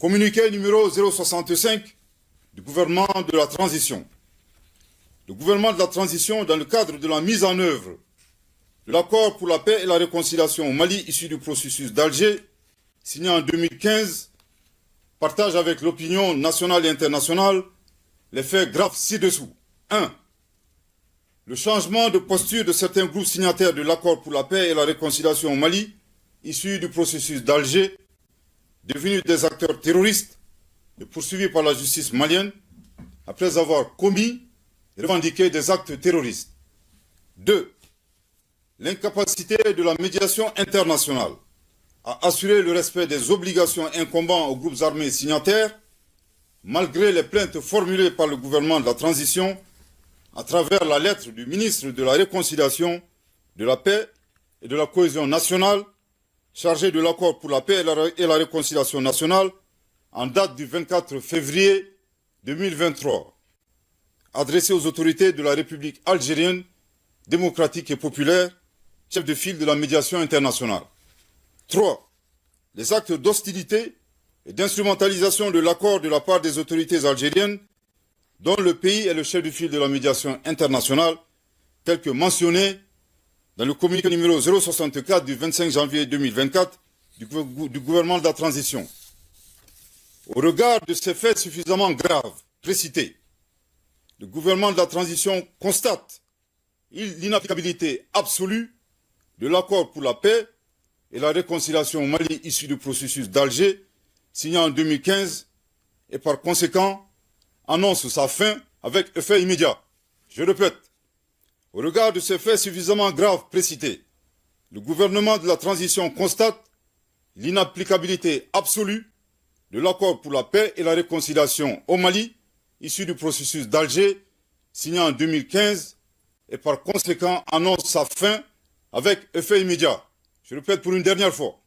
Communiqué numéro 065 du gouvernement de la transition. Le gouvernement de la transition, dans le cadre de la mise en œuvre de l'accord pour la paix et la réconciliation au Mali issu du processus d'Alger, signé en 2015, partage avec l'opinion nationale et internationale les faits graves ci-dessous. 1. Le changement de posture de certains groupes signataires de l'accord pour la paix et la réconciliation au Mali, issu du processus d'Alger, devenus des acteurs terroristes et poursuivis par la justice malienne, après avoir commis et revendiqué des actes terroristes. 2. L'incapacité de la médiation internationale à assurer le respect des obligations incombant aux groupes armés signataires, malgré les plaintes formulées par le gouvernement de la transition à travers la lettre du ministre de la Réconciliation, de la Paix et de la Cohésion nationale, chargé de l'accord pour la paix et la réconciliation nationale, en date du 24 février 2023, adressé aux autorités de la République algérienne, démocratique et populaire, chef de file de la médiation internationale. 3. Les actes d'hostilité et d'instrumentalisation de l'accord de la part des autorités algériennes, dont le pays est le chef de file de la médiation internationale, tel que mentionné dans le communiqué numéro 064 du 25 janvier 2024 du gouvernement de la transition. Au regard de ces faits suffisamment graves précités, le gouvernement de la transition constate l'inapplicabilité absolue de l'accord pour la paix et la réconciliation au Mali issu du processus d'Alger, signé en 2015, et par conséquent annonce sa fin avec effet immédiat. Je répète, au regard de ces faits suffisamment graves précités, le gouvernement de la transition constate l'inapplicabilité absolue de l'accord pour la paix et la réconciliation au Mali, issu du processus d'Alger, signé en 2015, et par conséquent annonce sa fin avec effet immédiat. Je répète pour une dernière fois.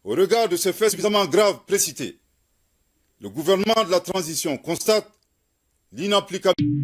Au regard de ces faits suffisamment graves précités, le gouvernement de la transition constate l'inapplicabilité